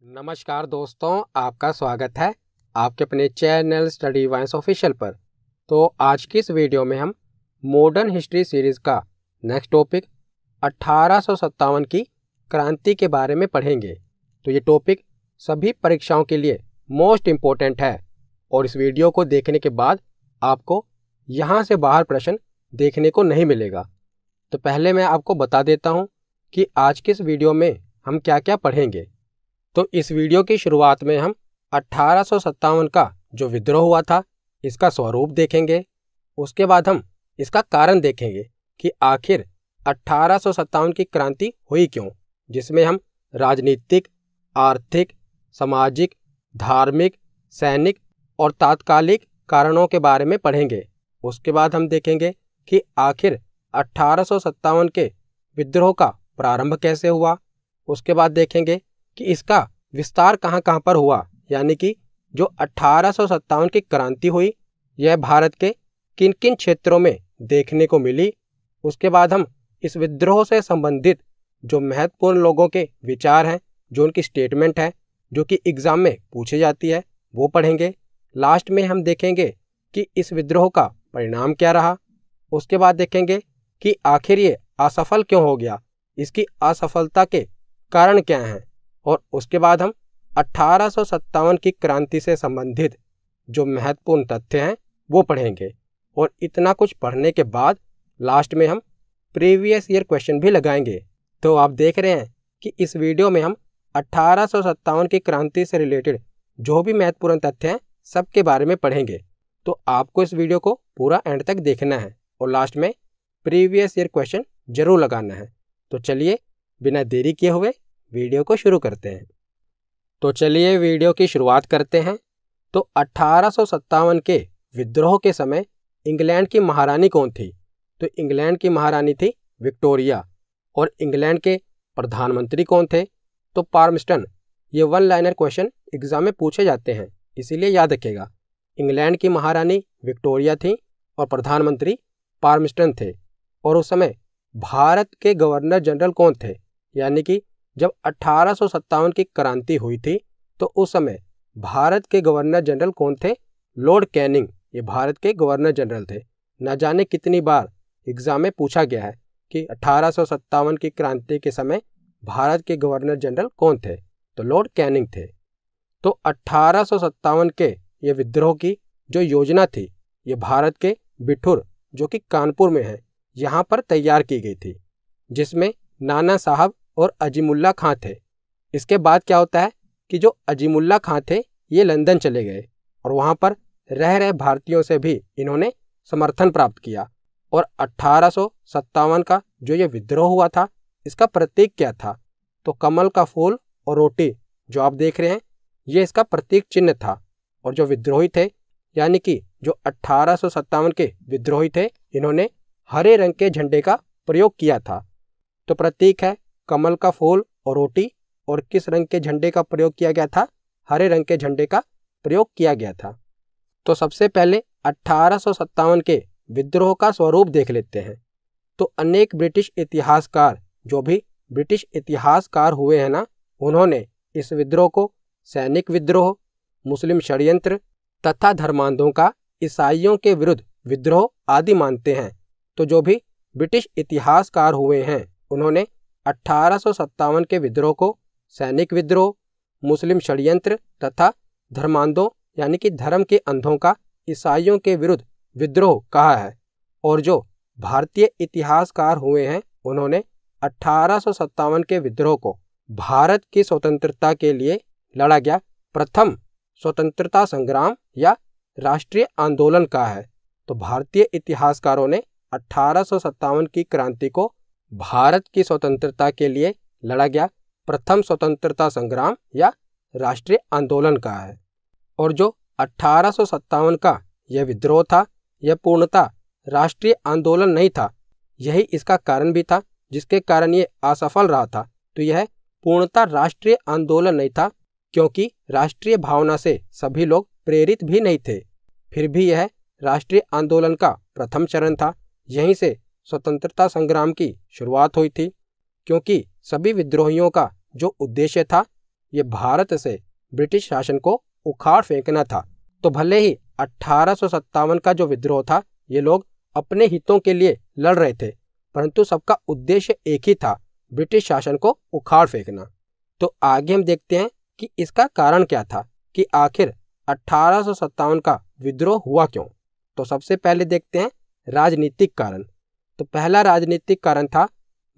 नमस्कार दोस्तों, आपका स्वागत है आपके अपने चैनल स्टडी वाइंस ऑफिशियल पर। तो आज की इस वीडियो में हम मॉडर्न हिस्ट्री सीरीज़ का नेक्स्ट टॉपिक 1857 की क्रांति के बारे में पढ़ेंगे। तो ये टॉपिक सभी परीक्षाओं के लिए मोस्ट इम्पोर्टेंट है और इस वीडियो को देखने के बाद आपको यहाँ से बाहर प्रश्न देखने को नहीं मिलेगा। तो पहले मैं आपको बता देता हूँ कि आज की इस वीडियो में हम क्या क्या पढ़ेंगे। तो इस वीडियो की शुरुआत में हम 1857 का जो विद्रोह हुआ था इसका स्वरूप देखेंगे। उसके बाद हम इसका कारण देखेंगे कि आखिर 1857 की क्रांति हुई क्यों, जिसमें हम राजनीतिक, आर्थिक, सामाजिक, धार्मिक, सैनिक और तात्कालिक कारणों के बारे में पढ़ेंगे। उसके बाद हम देखेंगे कि आखिर 1857 के विद्रोह का प्रारंभ कैसे हुआ। उसके बाद देखेंगे कि इसका विस्तार कहाँ कहाँ पर हुआ, यानी कि जो 1857 की क्रांति हुई यह भारत के किन किन क्षेत्रों में देखने को मिली। उसके बाद हम इस विद्रोह से संबंधित जो महत्वपूर्ण लोगों के विचार हैं, जो उनकी स्टेटमेंट है, जो कि एग्जाम में पूछी जाती है, वो पढ़ेंगे। लास्ट में हम देखेंगे कि इस विद्रोह का परिणाम क्या रहा। उसके बाद देखेंगे कि आखिर ये असफल क्यों हो गया, इसकी असफलता के कारण क्या हैं। और उसके बाद हम 1857 की क्रांति से संबंधित जो महत्वपूर्ण तथ्य हैं वो पढ़ेंगे। और इतना कुछ पढ़ने के बाद लास्ट में हम प्रीवियस ईयर क्वेश्चन भी लगाएंगे। तो आप देख रहे हैं कि इस वीडियो में हम 1857 की क्रांति से रिलेटेड जो भी महत्वपूर्ण तथ्य हैं सबके बारे में पढ़ेंगे। तो आपको इस वीडियो को पूरा एंड तक देखना है और लास्ट में प्रीवियस ईयर क्वेश्चन जरूर लगाना है। तो चलिए बिना देरी किए हुए वीडियो को शुरू करते हैं। तो चलिए वीडियो की शुरुआत करते हैं। तो 1857 के विद्रोह के समय इंग्लैंड की महारानी कौन थी? तो इंग्लैंड की महारानी थी विक्टोरिया। और इंग्लैंड के प्रधानमंत्री कौन थे? तो पाल्मस्टन। ये वन लाइनर क्वेश्चन एग्जाम में पूछे जाते हैं, इसीलिए याद रखिएगा। इंग्लैंड की महारानी विक्टोरिया थी और प्रधानमंत्री पाल्मस्टन थे। और उस समय भारत के गवर्नर जनरल कौन थे? यानी कि जब 1857 की क्रांति हुई थी तो उस समय भारत के गवर्नर जनरल कौन थे? Lord Canning. ये भारत के गवर्नर जनरल थे। न जाने कितनी बार एग्जाम में पूछा गया है कि 1857 की क्रांति के समय भारत के गवर्नर जनरल कौन थे? तो लॉर्ड कैनिंग थे। तो 1857 के ये विद्रोह की जो योजना थी ये भारत के बिठूर, जो कि कानपुर में है, यहाँ पर तैयार की गई थी, जिसमें नाना साहब और अजीमुल्ला खां थे। इसके बाद क्या होता है कि जो अजीमुल्ला खां थे ये लंदन चले गए और वहाँ पर रह रहे भारतीयों से भी इन्होंने समर्थन प्राप्त किया। और 1857 का जो ये विद्रोह हुआ था इसका प्रतीक क्या था? तो कमल का फूल और रोटी जो आप देख रहे हैं ये इसका प्रतीक चिन्ह था। और जो विद्रोही थे, यानी कि जो 1857 के विद्रोही थे, इन्होंने हरे रंग के झंडे का प्रयोग किया था। तो प्रतीक है कमल का फूल और रोटी। और किस रंग के झंडे का प्रयोग किया गया था? हरे रंग के झंडे का प्रयोग किया गया था। तो सबसे पहले 1857 के विद्रोह का स्वरूप देख लेते हैं। तो अनेक ब्रिटिश इतिहासकार, जो भी ब्रिटिश इतिहासकार हुए हैं ना, उन्होंने इस विद्रोह को सैनिक विद्रोह, मुस्लिम षड्यंत्र तथा धर्मांधों का ईसाइयों के विरुद्ध विद्रोह आदि मानते हैं। तो जो भी ब्रिटिश इतिहासकार हुए हैं उन्होंने 1857 के विद्रोह को सैनिक विद्रोह, मुस्लिम षड्यंत्र तथा धर्मांधों यानी कि धर्म के अंधों का ईसाइयों के विरुद्ध विद्रोह कहा है। और जो भारतीय इतिहासकार हुए हैं उन्होंने 1857 के विद्रोह को भारत की स्वतंत्रता के लिए लड़ा गया प्रथम स्वतंत्रता संग्राम या राष्ट्रीय आंदोलन कहा है। तो भारतीय इतिहासकारों ने 1857 की क्रांति को भारत की स्वतंत्रता के लिए लड़ा गया प्रथम स्वतंत्रता संग्राम या राष्ट्रीय आंदोलन कहा है। और जो 1857 का यह विद्रोह था यह पूर्णतः राष्ट्रीय आंदोलन नहीं था। यही इसका कारण भी था जिसके कारण ये असफल रहा था। तो यह पूर्णतः राष्ट्रीय आंदोलन नहीं था, क्योंकि राष्ट्रीय भावना से सभी लोग प्रेरित भी नहीं थे। फिर भी यह राष्ट्रीय आंदोलन का प्रथम चरण था। यहीं से स्वतंत्रता संग्राम की शुरुआत हुई थी, क्योंकि सभी विद्रोहियों का जो उद्देश्य था ये भारत से ब्रिटिश शासन को उखाड़ फेंकना था। तो भले ही 1857 का जो विद्रोह था, ये लोग अपने हितों के लिए लड़ रहे थे, परंतु सबका उद्देश्य एक ही था, ब्रिटिश शासन को उखाड़ फेंकना। तो आगे हम देखते हैं कि इसका कारण क्या था, कि आखिर 1857 का विद्रोह हुआ क्यों। तो सबसे पहले देखते हैं राजनीतिक कारण। तो पहला राजनीतिक कारण था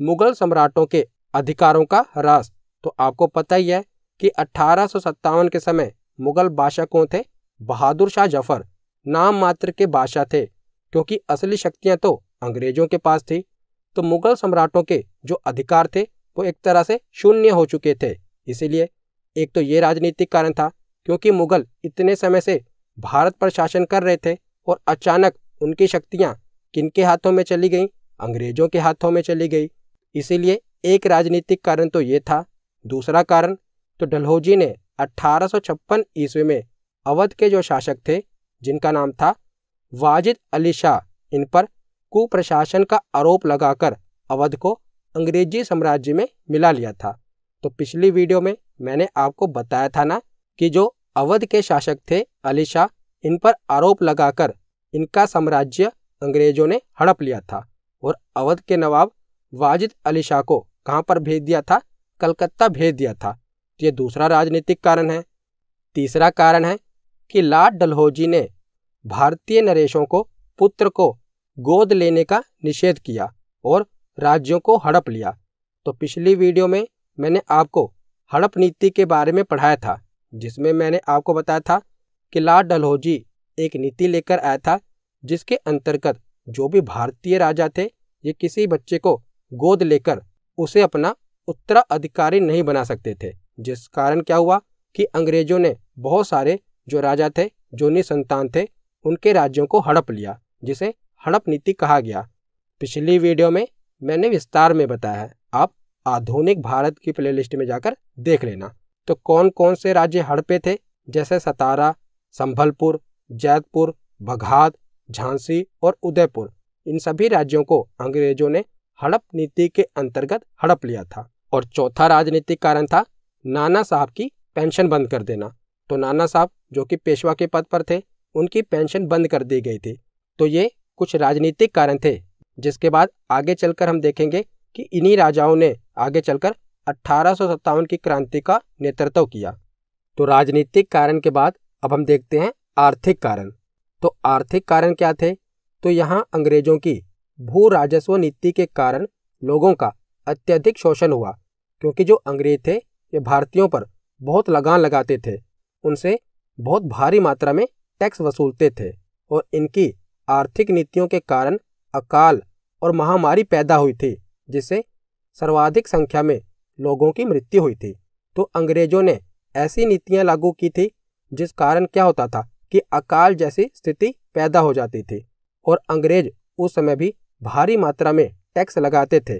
मुगल सम्राटों के अधिकारों का ह्रास। तो आपको पता ही है कि 1857 के समय मुगल बादशाह कौन थे? बहादुर शाह जफर नाम मात्र के बादशाह थे, क्योंकि असली शक्तियां तो अंग्रेजों के पास थी। तो मुगल सम्राटों के जो अधिकार थे वो एक तरह से शून्य हो चुके थे। इसीलिए एक तो ये राजनीतिक कारण था, क्योंकि मुगल इतने समय से भारत पर शासन कर रहे थे और अचानक उनकी शक्तियां किनके हाथों में चली गई? अंग्रेजों के हाथों में चली गई। इसीलिए एक राजनीतिक कारण तो ये था। दूसरा कारण, तो डलहौजी ने 1856 ईस्वी में अवध के जो शासक थे, जिनका नाम था वाजिद अली शाह, इन पर कुप्रशासन का आरोप लगाकर अवध को अंग्रेजी साम्राज्य में मिला लिया था। तो पिछली वीडियो में मैंने आपको बताया था ना कि जो अवध के शासक थे अली शाह, इन पर आरोप लगाकर इनका साम्राज्य अंग्रेजों ने हड़प लिया था और अवध के नवाब वाजिद अली शाह को कहाँ पर भेज दिया था? कलकत्ता भेज दिया था। तो ये दूसरा राजनीतिक कारण है। तीसरा कारण है कि लॉर्ड डलहौजी ने भारतीय नरेशों को पुत्र को गोद लेने का निषेध किया और राज्यों को हड़प लिया। तो पिछली वीडियो में मैंने आपको हड़प नीति के बारे में पढ़ाया था, जिसमें मैंने आपको बताया था कि लॉर्ड डलहौजी एक नीति लेकर आया था, जिसके अंतर्गत जो भी भारतीय राजा थे, ये किसी बच्चे को गोद लेकर उसे अपना उत्तराधिकारी नहीं बना सकते थे। जिस कारण क्या हुआ कि अंग्रेजों ने बहुत सारे जो राजा थे, जो निसंतान थे, उनके राज्यों को हड़प लिया, जिसे हड़प नीति कहा गया। पिछली वीडियो में मैंने विस्तार में बताया है, आप आधुनिक भारत की प्लेलिस्ट में जाकर देख लेना। तो कौन कौन से राज्य हड़पे थे? जैसे सतारा, संभलपुर, जैतपुर, बघात, झांसी और उदयपुर, इन सभी राज्यों को अंग्रेजों ने हड़प नीति के अंतर्गत हड़प लिया था। और चौथा राजनीतिक कारण था नाना साहब की पेंशन बंद कर देना। तो नाना साहब जो कि पेशवा के पद पर थे, उनकी पेंशन बंद कर दी गई थी। तो ये कुछ राजनीतिक कारण थे, जिसके बाद आगे चलकर हम देखेंगे कि इन्हीं राजाओं ने आगे चलकर 1857 की क्रांति का नेतृत्व किया। तो राजनीतिक कारण के बाद अब हम देखते हैं आर्थिक कारण। तो आर्थिक कारण क्या थे? तो यहाँ अंग्रेजों की भू राजस्व नीति के कारण लोगों का अत्यधिक शोषण हुआ, क्योंकि जो अंग्रेज थे ये भारतीयों पर बहुत लगान लगाते थे, उनसे बहुत भारी मात्रा में टैक्स वसूलते थे और इनकी आर्थिक नीतियों के कारण अकाल और महामारी पैदा हुई थी, जिससे सर्वाधिक संख्या में लोगों की मृत्यु हुई थी। तो अंग्रेजों ने ऐसी नीतियां लागू की थी जिस कारण क्या होता था कि अकाल जैसी स्थिति पैदा हो जाती थी और अंग्रेज उस समय भी भारी मात्रा में टैक्स लगाते थे,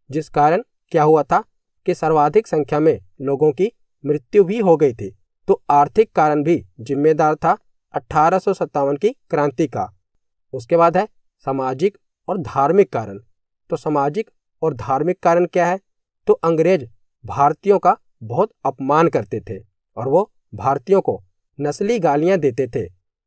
जिस कारण क्या हुआ था कि सर्वाधिक संख्या में लोगों की मृत्यु भी हो गई थी। तो आर्थिक कारण भी जिम्मेदार था 1857 की क्रांति का। उसके बाद है सामाजिक और धार्मिक कारण। तो सामाजिक और धार्मिक कारण क्या है? तो अंग्रेज भारतीयों का बहुत अपमान करते थे और वो भारतीयों को नस्ली गालियां देते थे,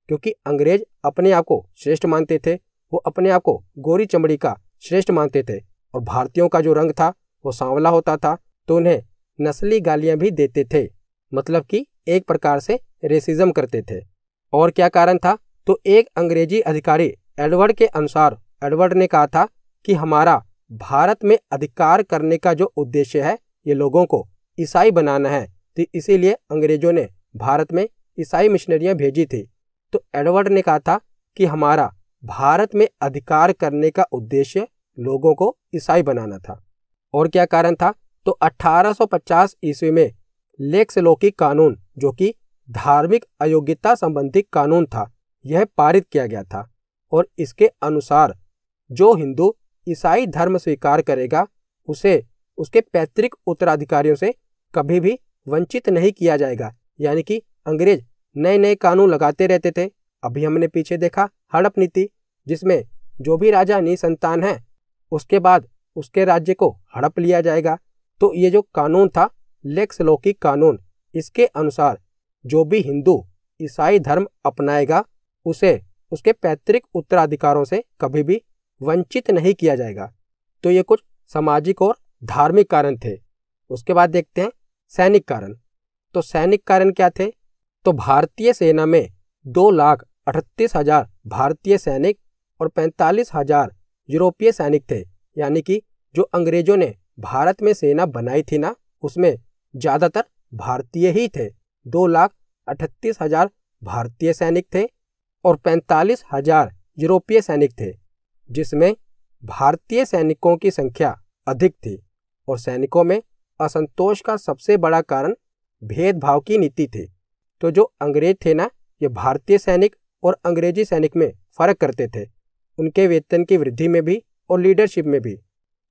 क्योंकि अंग्रेज अपने आप को श्रेष्ठ मानते थे। वो अपने आप को गोरी चमड़ी का श्रेष्ठ मानते थे और भारतीयों का जो रंग था वो सांवला होता था, तो उन्हें नस्ली गालियां भी देते थे, मतलब कि एक प्रकार से रेसिज्म करते थे। और क्या कारण था? तो एक अंग्रेजी अधिकारी एडवर्ड के अनुसार एडवर्ड ने कहा था कि हमारा भारत में अधिकार करने का जो उद्देश्य है, ये लोगों को ईसाई बनाना है। तो इसीलिए अंग्रेजों ने भारत में ईसाई मिशनरियां भेजी थी। तो एडवर्ड ने कहा था कि हमारा भारत में अधिकार करने का उद्देश्य लोगों को ईसाई बनाना था। और क्या कारण था? तो 1850 ईस्वी में लेक्स लोकी कानून, जो कि धार्मिक अयोग्यता संबंधी कानून था, यह पारित किया गया था और इसके अनुसार जो हिंदू ईसाई धर्म स्वीकार करेगा उसे उसके पैतृक उत्तराधिकारियों से कभी भी वंचित नहीं किया जाएगा। यानी कि अंग्रेज नए नए कानून लगाते रहते थे। अभी हमने पीछे देखा हड़प नीति, जिसमें जो भी राजा निसंतान है उसके बाद उसके राज्य को हड़प लिया जाएगा। तो ये जो कानून था लेक्स लोकी कानून, इसके अनुसार जो भी हिंदू ईसाई धर्म अपनाएगा उसे उसके पैतृक उत्तराधिकारों से कभी भी वंचित नहीं किया जाएगा। तो ये कुछ सामाजिक और धार्मिक कारण थे। उसके बाद देखते हैं सैनिक कारण। तो सैनिक कारण क्या थे? तो भारतीय सेना में 2,38,000 भारतीय सैनिक और 45,000 यूरोपीय सैनिक थे। यानी कि जो अंग्रेजों ने भारत में सेना बनाई थी ना, उसमें ज़्यादातर भारतीय ही थे। 2,38,000 भारतीय सैनिक थे और 45,000 यूरोपीय सैनिक थे, जिसमें भारतीय सैनिकों की संख्या अधिक थी। और सैनिकों में असंतोष का सबसे बड़ा कारण भेदभाव की नीति थी। तो जो अंग्रेज थे ना, ये भारतीय सैनिक और अंग्रेजी सैनिक में फर्क करते थे। उनके वेतन की वृद्धि में भी और लीडरशिप में भी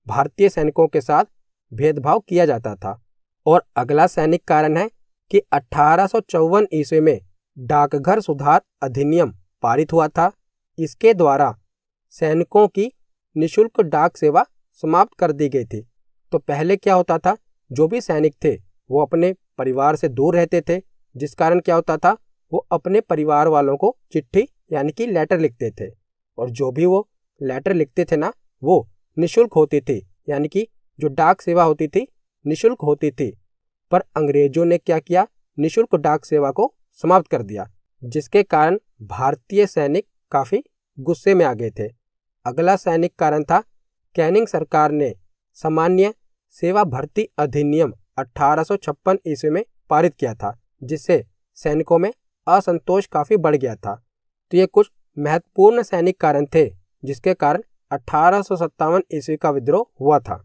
भारतीय सैनिकों के साथ भेदभाव किया जाता था। और अगला सैनिक कारण है कि 1854 ईस्वी में डाकघर सुधार अधिनियम पारित हुआ था। इसके द्वारा सैनिकों की निःशुल्क डाक सेवा समाप्त कर दी गई थी। तो पहले क्या होता था, जो भी सैनिक थे वो अपने परिवार से दूर रहते थे, जिस कारण क्या होता था, वो अपने परिवार वालों को चिट्ठी यानी कि लेटर लिखते थे। और जो भी वो लेटर लिखते थे ना, वो निःशुल्क होती थी, यानी कि जो डाक सेवा होती थी निःशुल्क होती थी। पर अंग्रेजों ने क्या किया, निःशुल्क डाक सेवा को समाप्त कर दिया, जिसके कारण भारतीय सैनिक काफ़ी गुस्से में आ गए थे। अगला सैनिक कारण था कैनिंग सरकार ने सामान्य सेवा भर्ती अधिनियम 1856 ईस्वी में पारित किया था, जिससे सैनिकों में असंतोष काफ़ी बढ़ गया था। तो ये कुछ महत्वपूर्ण सैनिक कारण थे जिसके कारण 1857 ईस्वी का विद्रोह हुआ था।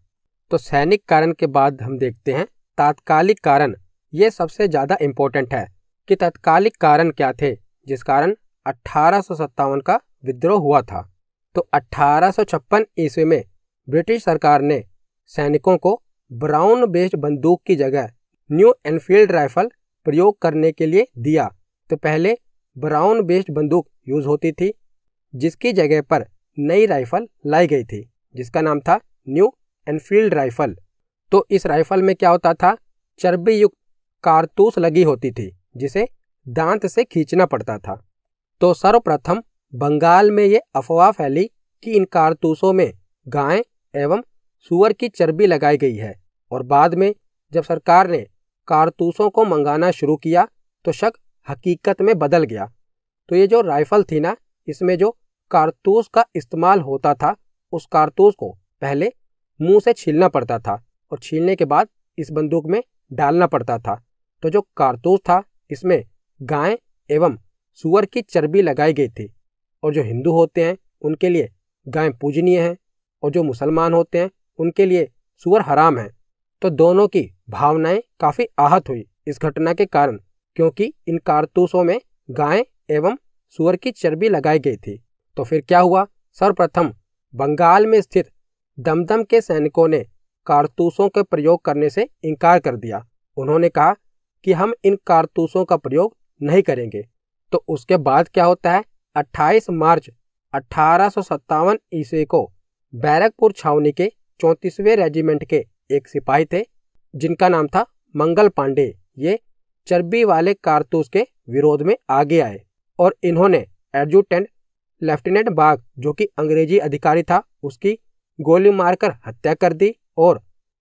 तो सैनिक कारण के बाद हम देखते हैं तात्कालिक कारण। ये सबसे ज़्यादा इम्पोर्टेंट है कि तात्कालिक कारण क्या थे जिस कारण 1857 का विद्रोह हुआ था। तो 1856 ईस्वी में ब्रिटिश सरकार ने सैनिकों को ब्राउन बेस्ड बंदूक की जगह न्यू एनफील्ड राइफल प्रयोग करने के लिए दिया। तो पहले ब्राउन बेस्ड बंदूक यूज़ होती थी, जिसकी जगह पर नई राइफल लाई गई थी जिसका नाम था न्यू एनफील्ड राइफल। तो इस राइफल में क्या होता था, चर्बी युक्त कारतूस लगी होती थी जिसे दांत से खींचना पड़ता था। तो सर्वप्रथम बंगाल में ये अफवाह फैली कि इन कारतूसों में गाय एवं सूअर की चर्बी लगाई गई है। और बाद में जब सरकार ने कारतूसों को मंगाना शुरू किया तो शक हकीकत में बदल गया। तो ये जो राइफल थी ना, इसमें जो कारतूस का इस्तेमाल होता था, उस कारतूस को पहले मुंह से छीलना पड़ता था और छीलने के बाद इस बंदूक में डालना पड़ता था। तो जो कारतूस था इसमें गाय एवं सूअर की चर्बी लगाई गई थी। और जो हिंदू होते हैं उनके लिए गाय पूजनीय है और जो मुसलमान होते हैं उनके लिए सूअर हराम है। तो दोनों की भावनाएं काफ़ी आहत हुई इस घटना के कारण, क्योंकि इन कारतूसों में गाय एवं सूअर की चर्बी लगाई गई थी। तो फिर क्या हुआ, सर्वप्रथम बंगाल में स्थित दमदम के सैनिकों ने कारतूसों के प्रयोग करने से इनकार कर दिया। उन्होंने कहा कि हम इन कारतूसों का प्रयोग नहीं करेंगे। तो उसके बाद क्या होता है, 28 मार्च 1857 ईस्वी को बैरकपुर छावनी के 34वें रेजिमेंट के एक सिपाही थे जिनका नाम था मंगल पांडे। ये चर्बी वाले कारतूस के विरोध में आगे आए और इन्होंने एडजुटेंट लेफ्टिनेंट बाग, जो कि अंग्रेजी अधिकारी था, उसकी गोली मारकर हत्या कर दी और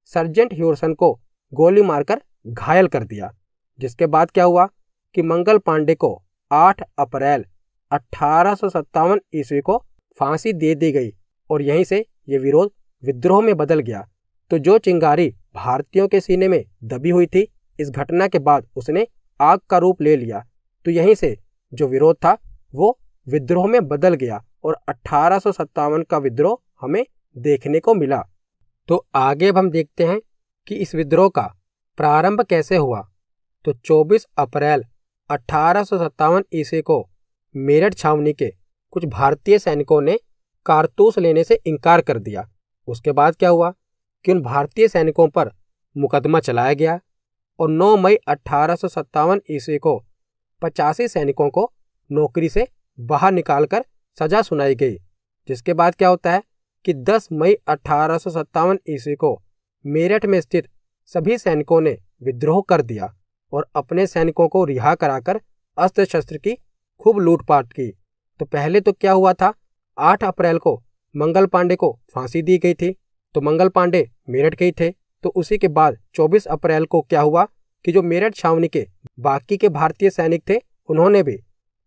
सर्जेंट ह्यूरसन को गोली मारकर घायल कर दिया। जिसके बाद क्या हुआ कि मंगल पांडे को 8 अप्रैल 1857 ईस्वी को फांसी दे दी गई और यहीं से ये विरोध विद्रोह में बदल गया। तो जो चिंगारी भारतीयों के सीने में दबी हुई थी, इस घटना के बाद उसने आग का रूप ले लिया। तो यहीं से जो विरोध था वो विद्रोह में बदल गया और 1857 का विद्रोह हमें देखने को मिला। तो आगे अब हम देखते हैं कि इस विद्रोह का प्रारंभ कैसे हुआ। तो 24 अप्रैल 1857 ईस्वी को मेरठ छावनी के कुछ भारतीय सैनिकों ने कारतूस लेने से इनकार कर दिया। उसके बाद क्या हुआ कि उन भारतीय सैनिकों पर मुकदमा चलाया गया और 9 मई 1857 ईस्वी को 85 सैनिकों को नौकरी से बाहर निकालकर सजा सुनाई गई। जिसके बाद क्या होता है कि 10 मई 1857 ईस्वी को मेरठ में स्थित सभी सैनिकों ने विद्रोह कर दिया और अपने सैनिकों को रिहा कराकर अस्त्र शस्त्र की खूब लूटपाट की। तो पहले तो क्या हुआ था, 8 अप्रैल को मंगल पांडे को फांसी दी गई थी। तो मंगल पांडे मेरठ के ही थे। तो उसी के बाद 24 अप्रैल को क्या हुआ कि जो मेरठ छावनी के बाकी के भारतीय सैनिक थे उन्होंने भी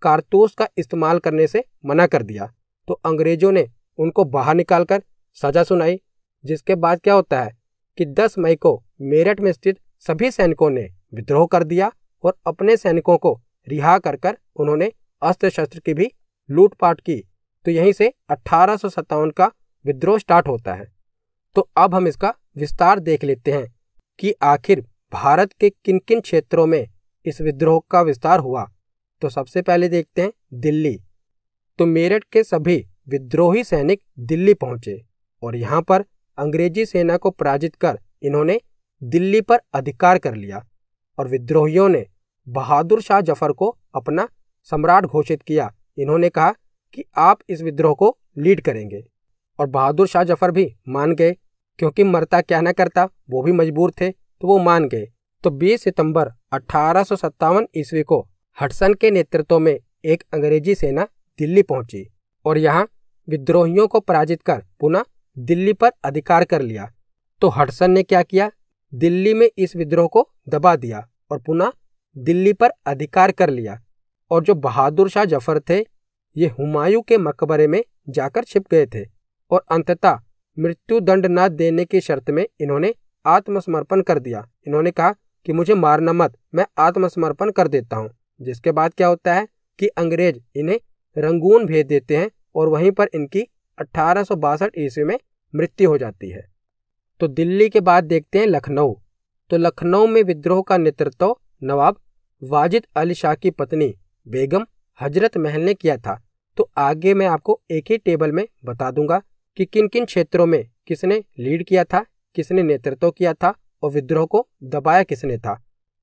कारतूस का इस्तेमाल करने से मना कर दिया। तो अंग्रेजों ने उनको बाहर निकालकर सजा सुनाई, जिसके बाद क्या होता है कि 10 मई को मेरठ में स्थित सभी सैनिकों ने विद्रोह कर दिया और अपने सैनिकों को रिहा कर कर उन्होंने अस्त्र शस्त्र की भी लूटपाट की। तो यहीं से 1857 का विद्रोह स्टार्ट होता है। तो अब हम इसका विस्तार देख लेते हैं कि आखिर भारत के किन किन क्षेत्रों में इस विद्रोह का विस्तार हुआ। तो सबसे पहले देखते हैं दिल्ली। तो मेरठ के सभी विद्रोही सैनिक दिल्ली पहुंचे और यहाँ पर अंग्रेजी सेना को पराजित कर इन्होंने दिल्ली पर अधिकार कर लिया और विद्रोहियों ने बहादुर शाह जफर को अपना सम्राट घोषित किया। इन्होंने कहा कि आप इस विद्रोह को लीड करेंगे और बहादुर शाह जफर भी मान गए, क्योंकि मरता क्या ना करता, वो भी मजबूर थे, तो वो मान गए। तो 20 सितंबर 1857 ईस्वी को हडसन के नेतृत्व में एक अंग्रेजी सेना दिल्ली पहुंची और यहाँ विद्रोहियों को पराजित कर पुनः दिल्ली पर अधिकार कर लिया। तो हडसन ने क्या किया, दिल्ली में इस विद्रोह को दबा दिया और पुनः दिल्ली पर अधिकार कर लिया। और जो बहादुर शाह जफर थे ये हुमायूं के मकबरे में जाकर छिप गए थे और अंततः मृत्यु दंड न देने की शर्त में इन्होंने आत्मसमर्पण कर दिया। इन्होंने कहा कि मुझे मारना मत, मैं आत्मसमर्पण कर देता हूँ। जिसके बाद क्या होता है कि अंग्रेज इन्हें रंगून भेज देते हैं और वहीं पर इनकी 1862 ईस्वी में मृत्यु हो जाती है। तो दिल्ली के बाद देखते हैं लखनऊ। तो लखनऊ में विद्रोह का नेतृत्व नवाब वाजिद अली शाह की पत्नी बेगम हजरत महल ने किया था। तो आगे मैं आपको एक ही टेबल में बता दूंगा कि किन किन क्षेत्रों में किसने लीड किया था, किसने नेतृत्व किया था और विद्रोह को दबाया किसने था।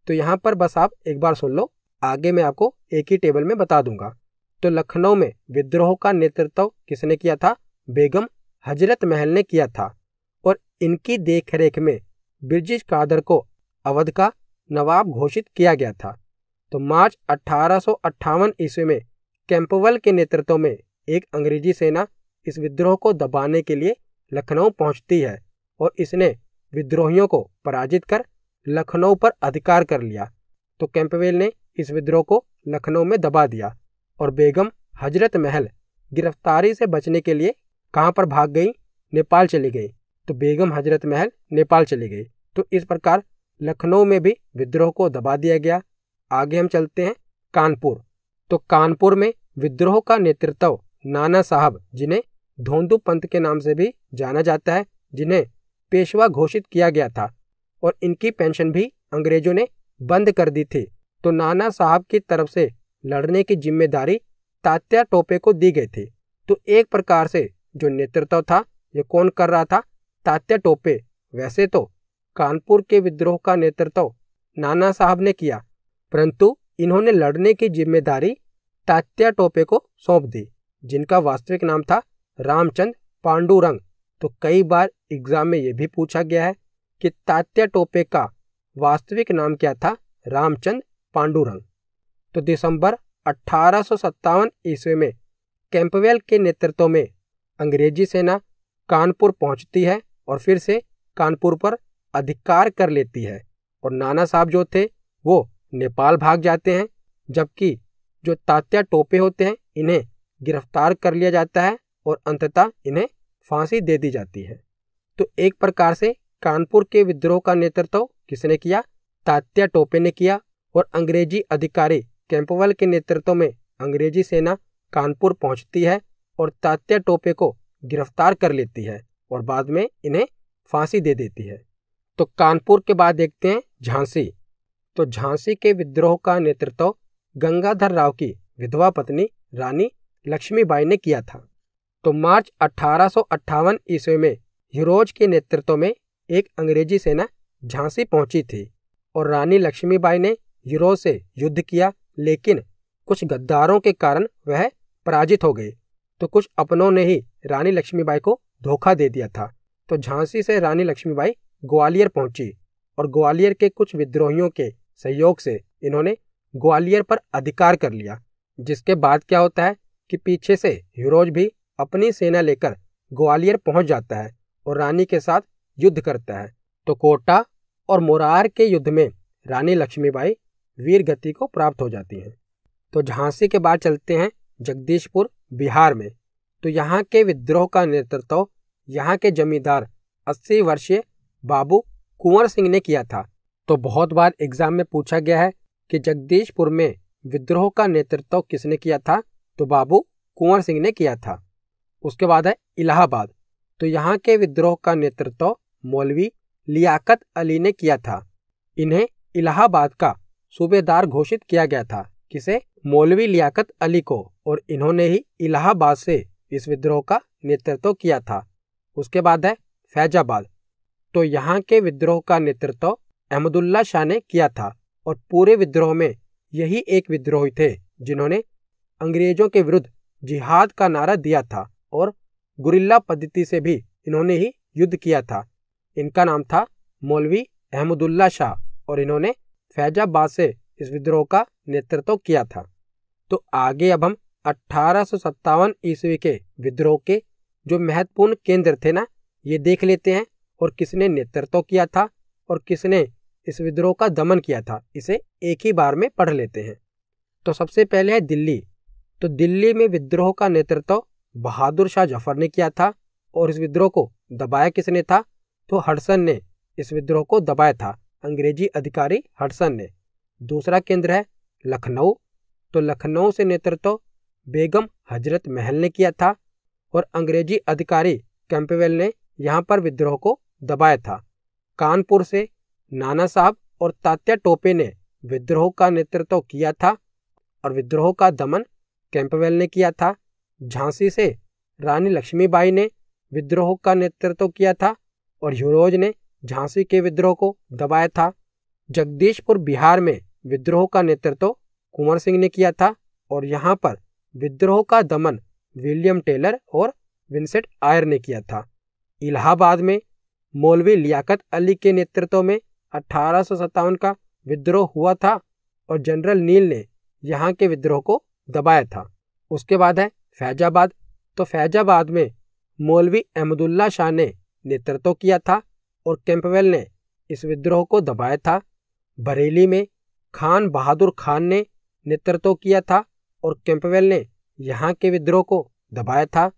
तो यहाँ पर बस आप एक बार सुन लो, आगे मैं आपको एक ही टेबल में बता दूंगा। तो लखनऊ में विद्रोह का नेतृत्व किसने किया था, बेगम हजरत महल ने किया था और इनकी देखरेख में ब्रिटिश कादर को अवध का नवाब घोषित किया गया था। तो मार्च 1858 ईस्वी में कैंपवेल के नेतृत्व में एक अंग्रेजी सेना इस विद्रोह को दबाने के लिए लखनऊ पहुंचती है और इसने विद्रोहियों को पराजित कर लखनऊ पर अधिकार कर लिया। तो कैंपवेल ने इस विद्रोह को लखनऊ में दबा दिया और बेगम हजरत महल गिरफ्तारी से बचने के लिए कहाँ पर भाग गई, नेपाल चली गई। तो बेगम हजरत महल नेपाल चली गई। तो इस प्रकार लखनऊ में भी विद्रोह को दबा दिया गया। आगे हम चलते हैं कानपुर। तो कानपुर में विद्रोह का नेतृत्व नाना साहब, जिन्हें धोंदू पंत के नाम से भी जाना जाता है, जिन्हें पेशवा घोषित किया गया था और इनकी पेंशन भी अंग्रेजों ने बंद कर दी थी। तो नाना साहब की तरफ से लड़ने की जिम्मेदारी तात्या टोपे को दी गई थी। तो एक प्रकार से जो नेतृत्व था ये कौन कर रहा था, तात्या टोपे। वैसे तो कानपुर के विद्रोह का नेतृत्व नाना साहब ने किया, परंतु इन्होंने लड़ने की जिम्मेदारी तात्या टोपे को सौंप दी, जिनका वास्तविक नाम था रामचंद्र पांडुरंग। तो कई बार एग्जाम में यह भी पूछा गया है कि तात्या टोपे का वास्तविक नाम क्या था, रामचंद्र पांडुरंग। तो दिसंबर 1857 ईस्वी में कैंपवेल के नेतृत्व में अंग्रेजी सेना कानपुर पहुंचती है और फिर से कानपुर पर अधिकार कर लेती है और नाना साहब जो थे वो नेपाल भाग जाते हैं, जबकि जो तात्या टोपे होते हैं इन्हें गिरफ्तार कर लिया जाता है और अंततः इन्हें फांसी दे दी जाती है। तो एक प्रकार से कानपुर के विद्रोह का नेतृत्व किसने किया, तात्या टोपे ने किया और अंग्रेजी अधिकारी कैंपवेल के नेतृत्व में अंग्रेजी सेना कानपुर पहुंचती है और तात्या टोपे को गिरफ्तार कर लेती है और बाद में इन्हें फांसी दे देती है। तो कानपुर के बाद देखते हैं झांसी। तो झांसी के विद्रोह का नेतृत्व गंगाधर राव की विधवा पत्नी रानी लक्ष्मीबाई ने किया था। तो मार्च 1858 ईस्वी में हिरोज के नेतृत्व में एक अंग्रेजी सेना झांसी पहुंची थी और रानी लक्ष्मीबाई ने हिरोज से युद्ध किया, लेकिन कुछ गद्दारों के कारण वह पराजित हो गई। तो कुछ अपनों ने ही रानी लक्ष्मीबाई को धोखा दे दिया था। तो झांसी से रानी लक्ष्मीबाई ग्वालियर पहुंची और ग्वालियर के कुछ विद्रोहियों के सहयोग से इन्होंने ग्वालियर पर अधिकार कर लिया। जिसके बाद क्या होता है कि पीछे से हीरोज भी अपनी सेना लेकर ग्वालियर पहुंच जाता है और रानी के साथ युद्ध करता है। तो कोटा और मोरार के युद्ध में रानी लक्ष्मीबाई वीर गति को प्राप्त हो जाती हैं। तो झांसी के बाद चलते हैं जगदीशपुर बिहार में। तो यहाँ के विद्रोह का नेतृत्व यहाँ के जमींदार 80 वर्षीय बाबू कुंवर सिंह ने किया था। तो बहुत बार एग्जाम में पूछा गया है कि जगदीशपुर में विद्रोह का नेतृत्व किसने किया था, तो बाबू कुंवर सिंह ने किया था। उसके बाद है इलाहाबाद। तो यहाँ के विद्रोह का नेतृत्व मौलवी लियाकत अली ने किया था। इन्हें इलाहाबाद का सूबेदार घोषित किया गया था। किसे? मौलवी लियाकत अली को। और इन्होंने ही इलाहाबाद से इस विद्रोह का नेतृत्व किया था। उसके बाद है फैजाबाद। तो यहाँ के विद्रोह का नेतृत्व अहमदुल्ला शाह ने किया था और पूरे विद्रोह में यही एक विद्रोही थे जिन्होंने अंग्रेजों के विरुद्ध जिहाद का नारा दिया था और गुरिल्ला पद्धति से भी इन्होंने ही युद्ध किया था। इनका नाम था मौलवी अहमदुल्ला शाह और इन्होंने फैजाबाद से इस विद्रोह का नेतृत्व किया था। तो आगे अब हम 1857 ईस्वी के विद्रोह के जो महत्वपूर्ण केंद्र थे ना, ये देख लेते हैं और किसने नेतृत्व किया था और किसने इस विद्रोह का दमन किया था। इसे एक ही बार में पढ़ लेते हैं। तो सबसे पहले है दिल्ली। तो दिल्ली में विद्रोह का नेतृत्व बहादुर शाह जफर ने किया था और इस विद्रोह को दबाया किसने था, तो हडसन ने इस विद्रोह को दबाया था, अंग्रेजी अधिकारी हडसन ने। दूसरा केंद्र है लखनऊ। तो लखनऊ से नेतृत्व बेगम हजरत महल ने किया था और अंग्रेजी अधिकारी कैंपबेल ने यहाँ पर विद्रोह को दबाया था। कानपुर से नाना साहब और तात्या टोपे ने विद्रोह का नेतृत्व किया था और विद्रोह का दमन कैंपबेल ने किया था। झांसी से रानी लक्ष्मीबाई ने विद्रोह का नेतृत्व किया था और ह्यूरोज ने झांसी के विद्रोह को दबाया था। जगदीशपुर बिहार में विद्रोह का नेतृत्व कुंवर सिंह ने किया था और यहाँ पर विद्रोह का दमन विलियम टेलर और विंसेंट आयर ने किया था। इलाहाबाद में मौलवी लियाकत अली के नेतृत्व में 1857 का विद्रोह हुआ था और जनरल नील ने यहाँ के विद्रोह को दबाया था। उसके बाद है फैजाबाद। तो फैजाबाद में मौलवी अहमदुल्ला शाह ने नेतृत्व किया था और कैंपबेल ने इस विद्रोह को दबाया था। बरेली में खान बहादुर खान ने नेतृत्व किया था और कैंपबेल ने यहाँ के विद्रोह को दबाया था।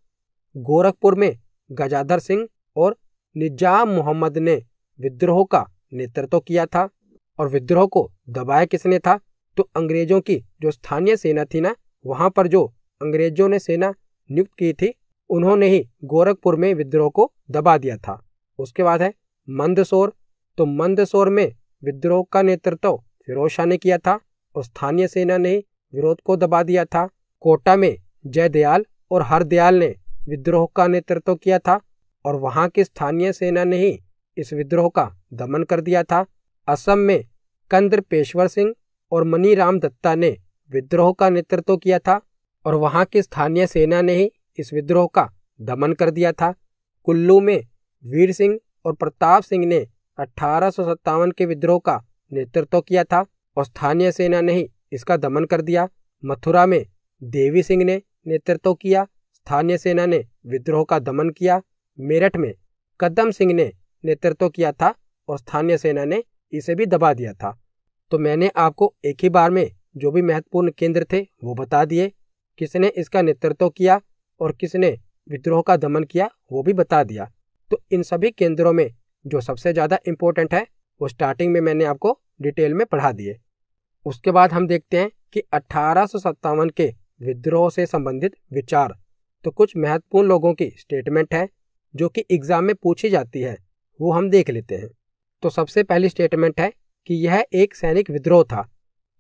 गोरखपुर में गजाधर सिंह और निजाम मोहम्मद ने विद्रोह का नेतृत्व किया था और विद्रोह को दबाया किसने था, तो अंग्रेजों की जो स्थानीय सेना थी ना, वहाँ पर जो अंग्रेजों ने सेना नियुक्त की थी उन्होंने ही गोरखपुर में विद्रोह को दबा दिया था। उसके बाद है मंदसौर। तो मंदसौर में विद्रोह का नेतृत्व फिरोज शाह ने किया था और स्थानीय सेना ने विरोध को दबा दिया था। कोटा में जयदयाल और हरदयाल ने विद्रोह का नेतृत्व किया था और वहां की स्थानीय सेना ने ही इस विद्रोह का दमन कर दिया था। असम में कंद्र पेशवर सिंह और मनीराम दत्ता ने विद्रोह का नेतृत्व किया था और वहां की स्थानीय सेना ने ही इस विद्रोह का दमन कर दिया था। कुल्लू में वीर सिंह और प्रताप सिंह ने 1857 के विद्रोह का नेतृत्व किया था और स्थानीय सेना ने ही इसका दमन कर दिया। मथुरा में देवी सिंह ने नेतृत्व किया, स्थानीय सेना ने विद्रोह का दमन किया। मेरठ में कदम सिंह ने नेतृत्व किया था और स्थानीय सेना ने इसे भी दबा दिया था। तो मैंने आपको एक ही बार में जो भी महत्वपूर्ण केंद्र थे वो बता दिए, किसने इसका नेतृत्व किया और किसने विद्रोह का दमन किया वो भी बता दिया। तो इन सभी केंद्रों में जो सबसे ज़्यादा इम्पोर्टेंट है वो स्टार्टिंग में मैंने आपको डिटेल में पढ़ा दिए। उसके बाद हम देखते हैं कि 1857 के विद्रोह से संबंधित विचार। तो कुछ महत्वपूर्ण लोगों की स्टेटमेंट है जो कि एग्जाम में पूछी जाती है, वो हम देख लेते हैं। तो सबसे पहली स्टेटमेंट है कि यह एक सैनिक विद्रोह था।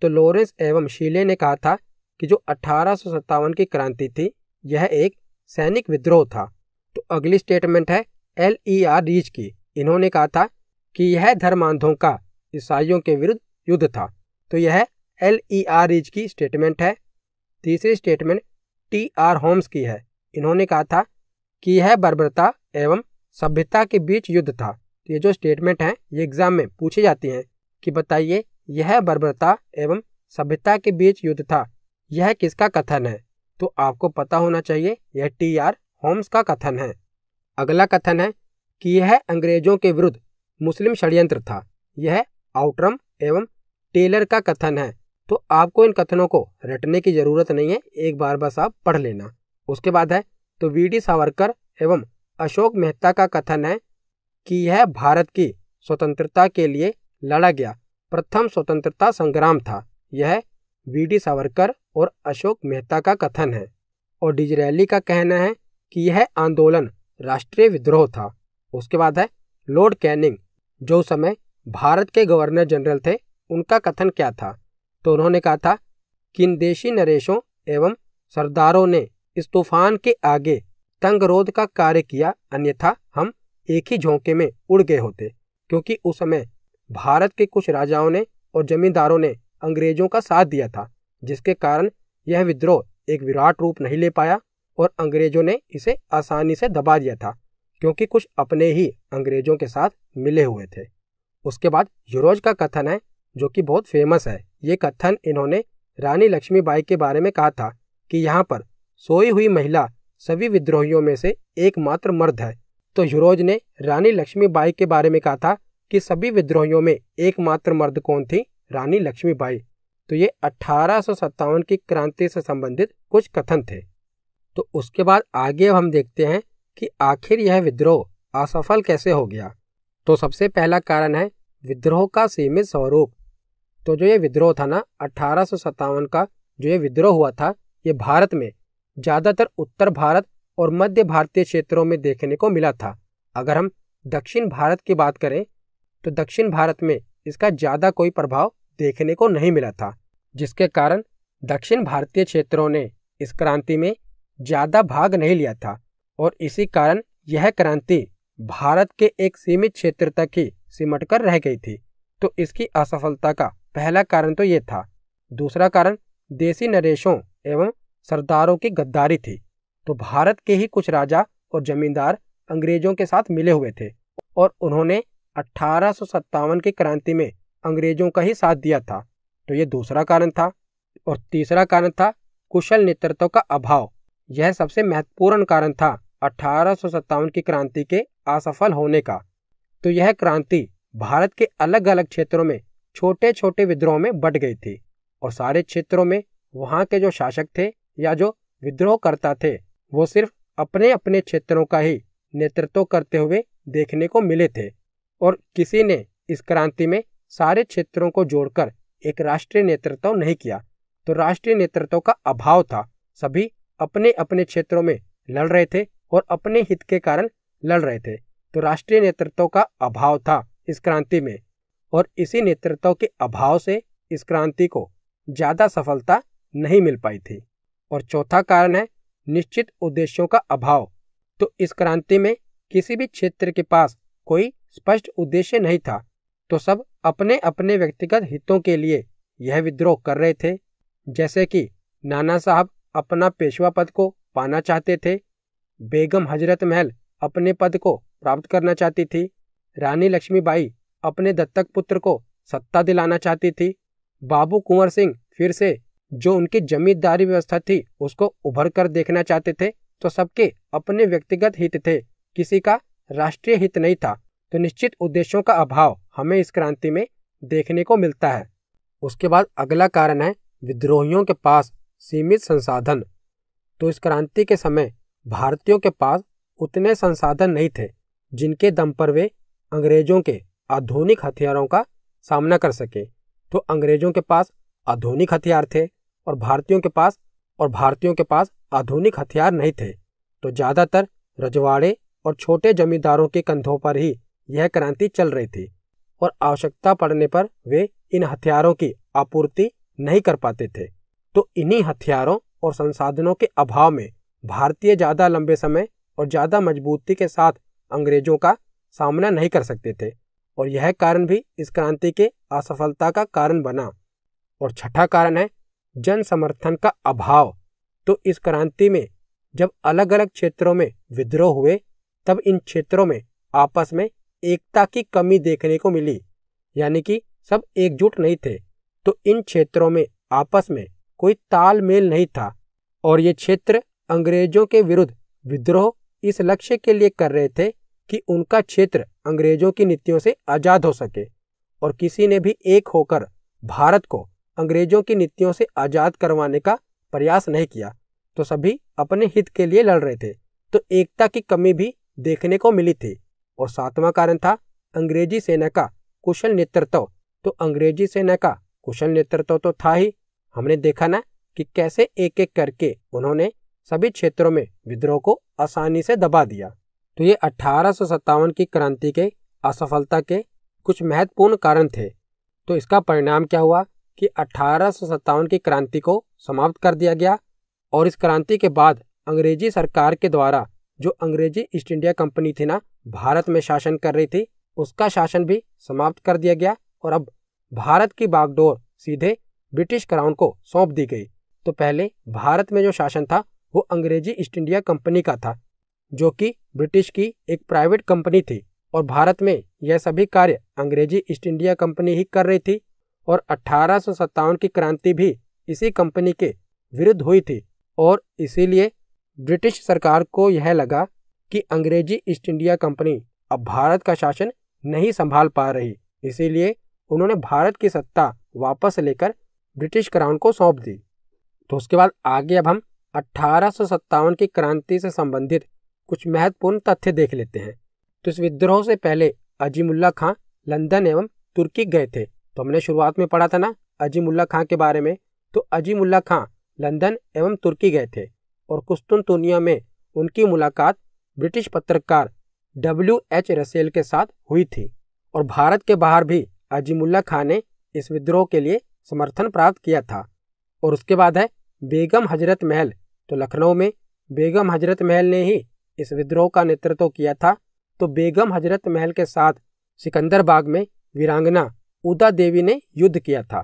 तो लॉरेंस एवं शीले ने कहा था कि जो 1857 की क्रांति थी यह एक सैनिक विद्रोह था। तो अगली स्टेटमेंट है L.E.R. रीच की। इन्होंने कहा था कि यह धर्मांधों का ईसाइयों के विरुद्ध युद्ध था। तो यह L.E.R. रीच की स्टेटमेंट है। तीसरी स्टेटमेंट T.R. होम्स की है। इन्होंने कहा था कि यह बर्बरता एवं सभ्यता के बीच युद्ध था। तो ये जो स्टेटमेंट हैं ये एग्जाम में पूछी जाती हैं कि बताइए यह बर्बरता एवं सभ्यता के बीच युद्ध था, यह किसका कथन है। तो आपको पता होना चाहिए यह T.R. होम्स का कथन है। अगला कथन है कि यह अंग्रेजों के विरुद्ध मुस्लिम षड्यंत्र था, यह आउटरम एवं टेलर का कथन है। तो आपको इन कथनों को रटने की जरूरत नहीं है, एक बार बस आप पढ़ लेना। उसके बाद है तो V.D. सावरकर एवं अशोक मेहता का कथन है कि यह भारत की स्वतंत्रता के लिए लड़ा गया प्रथम स्वतंत्रता संग्राम था, यह V.D. सावरकर और अशोक मेहता का कथन है। और डिजरेली का कहना है कि यह आंदोलन राष्ट्रीय विद्रोह था। उसके बाद है लॉर्ड कैनिंग, जो उस समय भारत के गवर्नर जनरल थे, उनका कथन क्या था। तो उन्होंने कहा था कि इन देशी नरेशों एवं सरदारों ने इस तूफान के आगे तंगरोध का कार्य किया, अन्यथा हम एक ही झोंके में उड़ गए होते, क्योंकि उस समय भारत के कुछ राजाओं ने और जमींदारों ने अंग्रेजों का साथ दिया था, जिसके कारण यह विद्रोह एक विराट रूप नहीं ले पाया और अंग्रेजों ने इसे आसानी से दबा दिया था, क्योंकि कुछ अपने ही अंग्रेजों के साथ मिले हुए थे। उसके बाद यूरोज का कथन है जो कि बहुत फेमस है। ये कथन इन्होंने रानी लक्ष्मीबाई के बारे में कहा था कि यहाँ पर सोई हुई महिला सभी विद्रोहियों में से एकमात्र मर्द है। तो यूरोज ने रानी लक्ष्मीबाई के बारे में कहा था कि सभी विद्रोहियों में एकमात्र मर्द कौन थी, रानी लक्ष्मीबाई। तो ये 1857 की क्रांति से संबंधित कुछ कथन थे। तो उसके बाद आगे हम देखते हैं कि आखिर यह विद्रोह असफल कैसे हो गया। तो सबसे पहला कारण है विद्रोह का सीमित स्वरूप। तो जो ये विद्रोह था ना 1857 का जो ये विद्रोह हुआ था, ये भारत में ज़्यादातर उत्तर भारत और मध्य भारतीय क्षेत्रों में देखने को मिला था। अगर हम दक्षिण भारत की बात करें तो दक्षिण भारत में इसका ज़्यादा कोई प्रभाव देखने को नहीं मिला था, जिसके कारण दक्षिण भारतीय क्षेत्रों ने इस क्रांति में ज़्यादा भाग नहीं लिया था और इसी कारण यह क्रांति भारत के एक सीमित क्षेत्र तक ही सिमट कर रह गई थी। तो इसकी असफलता का पहला कारण तो ये था। दूसरा कारण देसी नरेशों एवं सरदारों की गद्दारी थी। तो भारत के ही कुछ राजा और जमींदार अंग्रेजों के साथ मिले हुए थे और उन्होंने 1857 की क्रांति में अंग्रेजों का ही साथ दिया था। तो ये दूसरा कारण था। और तीसरा कारण था कुशल नेतृत्व का अभाव। यह सबसे महत्वपूर्ण कारण था 1857 की क्रांति के असफल होने का। तो यह क्रांति भारत के अलग अलग क्षेत्रों में छोटे छोटे विद्रोह में बट गई थी और सारे क्षेत्रों में वहाँ के जो शासक थे या जो विद्रोह करता थे वो सिर्फ अपने अपने क्षेत्रों का ही नेतृत्व करते हुए देखने को मिले थे और किसी ने इस क्रांति में सारे क्षेत्रों को जोड़कर एक राष्ट्रीय नेतृत्व नहीं किया। तो राष्ट्रीय नेतृत्व का अभाव था। सभी अपने अपने क्षेत्रों में लड़ रहे थे और अपने हित के कारण लड़ रहे थे। तो राष्ट्रीय नेतृत्व का अभाव था इस क्रांति में और इसी नेतृत्व के अभाव से इस क्रांति को ज़्यादा सफलता नहीं मिल पाई थी। और चौथा कारण है निश्चित उद्देश्यों का अभाव। तो इस क्रांति में किसी भी क्षेत्र के पास कोई स्पष्ट उद्देश्य नहीं था। तो सब अपने अपने व्यक्तिगत हितों के लिए यह विद्रोह कर रहे थे। जैसे कि नाना साहब अपना पेशवा पद को पाना चाहते थे, बेगम हजरत महल अपने पद को प्राप्त करना चाहती थी, रानी लक्ष्मीबाई अपने दत्तक पुत्र को सत्ता दिलाना चाहती थी, बाबू कुंवर सिंह फिर से जो उनकी जमींदारी व्यवस्था थी उसको उभर कर देखना चाहते थे। तो सबके अपने व्यक्तिगत हित थे, किसी का राष्ट्रीय हित नहीं था। तो निश्चित उद्देश्यों का अभाव हमें इस क्रांति में देखने को मिलता है। उसके बाद अगला कारण है विद्रोहियों के पास सीमित संसाधन। तो इस क्रांति के समय भारतीयों के पास उतने संसाधन नहीं थे जिनके दम पर वे अंग्रेजों के आधुनिक हथियारों का सामना कर सके। तो अंग्रेजों के पास आधुनिक हथियार थे और भारतीयों के पास आधुनिक हथियार नहीं थे। तो ज़्यादातर रजवाड़े और छोटे जमींदारों के कंधों पर ही यह क्रांति चल रही थी और आवश्यकता पड़ने पर वे इन हथियारों की आपूर्ति नहीं कर पाते थे। तो इन्हीं हथियारों और संसाधनों के अभाव में भारतीय ज़्यादा लंबे समय और ज़्यादा मजबूती के साथ अंग्रेजों का सामना नहीं कर सकते थे और यह कारण भी इस क्रांति के असफलता का कारण बना। और छठा कारण है जन समर्थन का अभाव। तो इस क्रांति में जब अलग अलग क्षेत्रों में विद्रोह हुए तब इन क्षेत्रों में आपस में एकता की कमी देखने को मिली, यानी कि सब एकजुट नहीं थे। तो इन क्षेत्रों में आपस में कोई तालमेल नहीं था और ये क्षेत्र अंग्रेजों के विरुद्ध विद्रोह इस लक्ष्य के लिए कर रहे थे कि उनका क्षेत्र अंग्रेजों की नीतियों से आज़ाद हो सके। और किसी ने भी एक होकर भारत को अंग्रेजों की नीतियों से आज़ाद करवाने का प्रयास नहीं किया। तो सभी अपने हित के लिए लड़ रहे थे। तो एकता की कमी भी देखने को मिली थी। और सातवां कारण था अंग्रेजी सेना का कुशल नेतृत्व। तो अंग्रेजी सेना का कुशल नेतृत्व तो था ही। हमने देखा ना कि कैसे एक एक करके उन्होंने सभी क्षेत्रों में विद्रोह को आसानी से दबा दिया। तो ये 1857 की क्रांति के असफलता के कुछ महत्वपूर्ण कारण थे। तो इसका परिणाम क्या हुआ कि 1857 की क्रांति को समाप्त कर दिया गया और इस क्रांति के बाद अंग्रेजी सरकार के द्वारा जो अंग्रेजी ईस्ट इंडिया कंपनी थी ना, भारत में शासन कर रही थी, उसका शासन भी समाप्त कर दिया गया और अब भारत की बागडोर सीधे ब्रिटिश क्राउन को सौंप दी गई। तो पहले भारत में जो शासन था वो अंग्रेजी ईस्ट इंडिया कंपनी का था, जो कि ब्रिटिश की एक प्राइवेट कंपनी थी और भारत में यह सभी कार्य अंग्रेजी ईस्ट इंडिया कंपनी ही कर रही थी। और 1857 की क्रांति भी इसी कंपनी के विरुद्ध हुई थी और इसीलिए ब्रिटिश सरकार को यह लगा कि अंग्रेजी ईस्ट इंडिया कंपनी अब भारत का शासन नहीं संभाल पा रही, इसीलिए उन्होंने भारत की सत्ता वापस लेकर ब्रिटिश क्राउन को सौंप दी। तो उसके बाद आगे अब हम 1857 की क्रांति से संबंधित कुछ महत्वपूर्ण तथ्य देख लेते हैं। तो इस विद्रोह से पहले अजीमुल्ला खां लंदन एवं तुर्की गए थे। तो हमने शुरुआत में पढ़ा था ना अजीमुल्ला खां के बारे में। तो अजीमुल्ला खां लंदन एवं तुर्की गए थे और कुस्तुनतुनिया में उनकी मुलाकात ब्रिटिश पत्रकार W.H. रसेल के साथ हुई थी। और भारत के बाहर भी अजीमुल्ला खां ने इस विद्रोह के लिए समर्थन प्राप्त किया था। और उसके बाद है बेगम हजरत महल। तो लखनऊ में बेगम हजरत महल ने ही इस विद्रोह का नेतृत्व किया था। तो बेगम हजरत महल के साथ सिकंदरबाग में वीरांगना उदा देवी ने युद्ध किया था।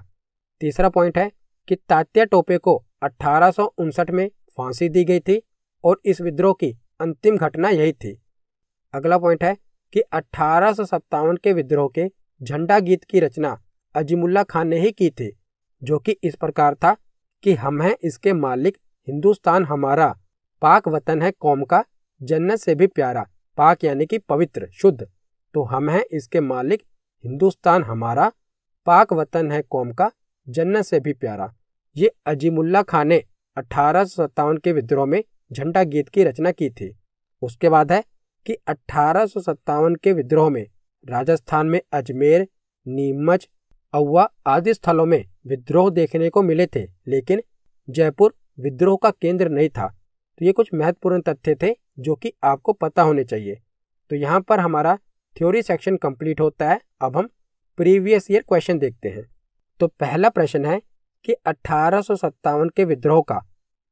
तीसरा पॉइंट है कि तात्या टोपे को 1859 में फांसी दी गई थी और इस विद्रोह की अंतिम घटना यही थी। अगला पॉइंट है कि 1857 के विद्रोह के झंडा गीत की रचना अजीमुल्ला खां ने ही की थी, जो कि इस प्रकार था कि हम हैं इसके मालिक, हिंदुस्तान हमारा, पाक वतन है कौम का, जन्नत से भी प्यारा। पाक यानी कि पवित्र, शुद्ध। तो हम हैं इसके मालिक, हिंदुस्तान हमारा, पाक वतन है कौम का, जन्नत से भी प्यारा। ये अजीमुल्ला खां ने 1857 के विद्रोह में झंडा गीत की रचना की थी। उसके बाद है कि 1857 के विद्रोह में राजस्थान में अजमेर, नीमच, औवा आदि स्थलों में विद्रोह देखने को मिले थे, लेकिन जयपुर विद्रोह का केंद्र नहीं था। तो ये कुछ महत्वपूर्ण तथ्य थे जो कि आपको पता होने चाहिए। तो यहाँ पर हमारा थ्योरी सेक्शन कंप्लीट होता है। अब हम प्रीवियस ईयर क्वेश्चन देखते हैं। तो पहला प्रश्न है कि 1857 के विद्रोह का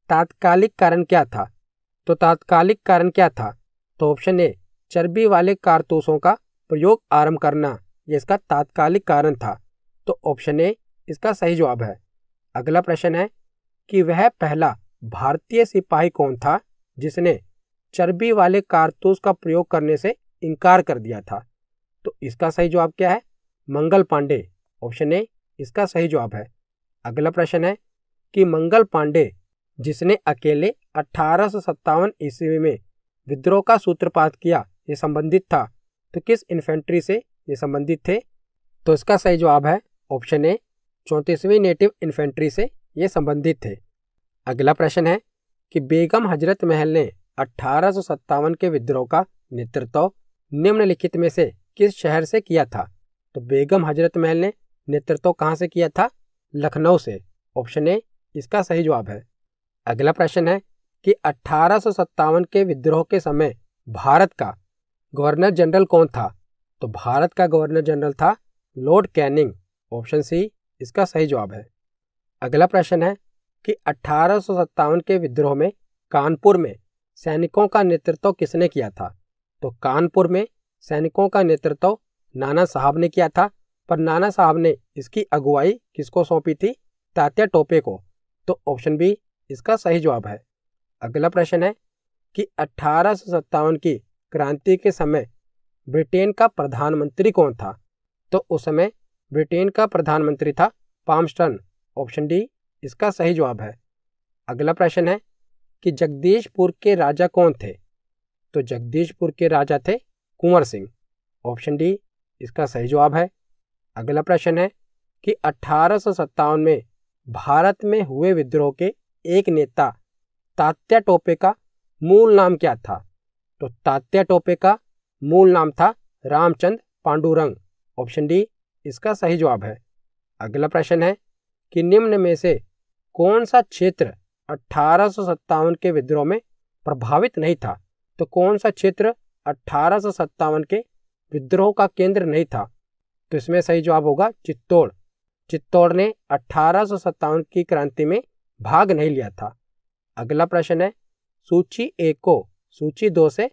तात्कालिक कारण क्या था। तो तात्कालिक कारण क्या था? तो ऑप्शन ए, चर्बी वाले कारतूसों का प्रयोग आरंभ करना, ये इसका तात्कालिक कारण था। तो ऑप्शन ए इसका सही जवाब है। अगला प्रश्न है कि वह पहला भारतीय सिपाही कौन था जिसने चर्बी वाले कारतूस का प्रयोग करने से इनकार कर दिया था। तो इसका सही जवाब क्या है? मंगल पांडे। ऑप्शन ए इसका सही जवाब है। अगला प्रश्न है कि मंगल पांडे जिसने अकेले 1857 ईस्वी में विद्रोह का सूत्रपात किया, ये संबंधित था, तो किस इन्फेंट्री से ये संबंधित थे? तो इसका सही जवाब है ऑप्शन ए, 34वीं नेटिव इन्फेंट्री से ये संबंधित थे। अगला प्रश्न है कि बेगम हजरत महल ने 1857 के विद्रोह का नेतृत्व निम्नलिखित में से किस शहर से किया था? तो बेगम हजरत महल ने नेतृत्व कहाँ से किया था? लखनऊ से। ऑप्शन ए इसका सही जवाब है। अगला प्रश्न है कि 1857 के विद्रोह के समय भारत का गवर्नर जनरल कौन था? तो भारत का गवर्नर जनरल था लॉर्ड कैनिंग। ऑप्शन सी इसका सही जवाब है। अगला प्रश्न है कि 1857 के विद्रोह में कानपुर में सैनिकों का नेतृत्व किसने किया था? तो कानपुर में सैनिकों का नेतृत्व नाना साहब ने किया था, पर नाना साहब ने इसकी अगुवाई किसको सौंपी थी? तात्या टोपे को। तो ऑप्शन बी इसका सही जवाब है। अगला प्रश्न है कि 1857 की क्रांति के समय ब्रिटेन का प्रधानमंत्री कौन था? तो उस समय ब्रिटेन का प्रधानमंत्री था पामस्टन। ऑप्शन डी इसका सही जवाब है। अगला प्रश्न है कि जगदीशपुर के राजा कौन थे? तो जगदीशपुर के राजा थे कुंवर सिंह। ऑप्शन डी इसका सही जवाब है। अगला प्रश्न है कि 1857 में भारत में हुए विद्रोह के एक नेता तात्या टोपे का मूल नाम क्या था? तो तात्या टोपे का मूल नाम था रामचंद्र पांडुरंग। ऑप्शन डी इसका सही जवाब है। अगला प्रश्न है कि निम्न में से कौन सा क्षेत्र 1857 के विद्रोह में प्रभावित नहीं था? तो कौन सा क्षेत्र 1857 के विद्रोह का केंद्र नहीं था? तो इसमें सही जवाब होगा चित्तौड़। चित्तौड़ ने 1857 की क्रांति में भाग नहीं लिया था। अगला प्रश्न है सूची 1 को सूची 2 से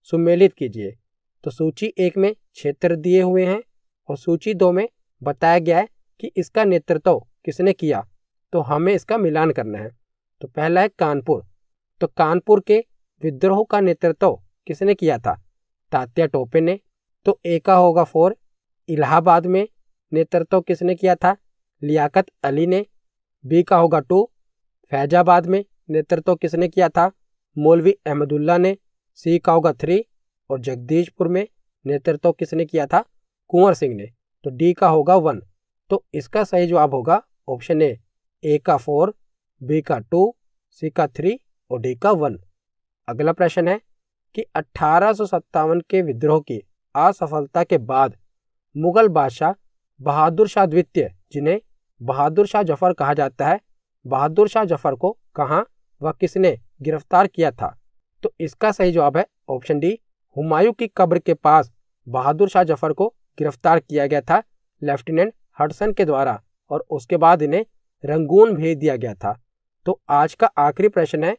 सुमेलित कीजिए। तो सूची 1 में क्षेत्र दिए हुए हैं और सूची 2 में बताया गया है कि इसका नेतृत्व किसने किया। तो हमें इसका मिलान करना है। तो पहला है कानपुर। तो कानपुर के विद्रोह का नेतृत्व किसने किया था? तात्या टोपे ने। तो ए का होगा 4। इलाहाबाद में नेतृत्व किसने किया था? लियाकत अली ने। बी का होगा 2। फैजाबाद में नेतृत्व किसने किया था? मौलवी अहमदुल्ला ने। सी का होगा 3। और जगदीशपुर में नेतृत्व किसने किया था? कुंवर सिंह ने। तो डी का होगा 1। तो इसका सही जवाब होगा ऑप्शन ए का 4, बी का 2, सी का 3 और डी का 1। अगला प्रश्न है कि 1857 के विद्रोह की असफलता के बाद मुगल बादशाह बहादुर शाह द्वितीय, जिन्हें बहादुर शाह जफर कहा जाता है, बहादुर शाह जफर को कहाँ व किसने गिरफ्तार किया था? तो इसका सही जवाब है ऑप्शन डी। हुमायूं की कब्र के पास बहादुर शाह जफर को गिरफ्तार किया गया था लेफ्टिनेंट हडसन के द्वारा और उसके बाद इन्हें रंगून भेज दिया गया था। तो आज का आखिरी प्रश्न है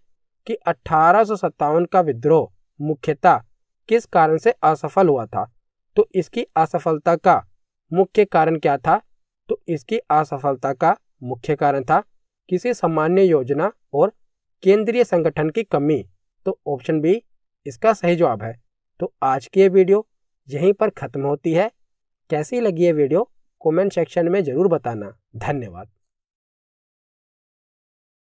कि 1857 का विद्रोह मुख्यतः किस कारण से असफल हुआ था? तो इसकी असफलता का मुख्य कारण क्या था? तो इसकी असफलता का मुख्य कारण था किसी सामान्य योजना और केंद्रीय संगठन की कमी। तो ऑप्शन बी इसका सही जवाब है। तो आज की ये वीडियो यहीं पर खत्म होती है। कैसी लगी ये वीडियो कमेंट सेक्शन में जरूर बताना। धन्यवाद।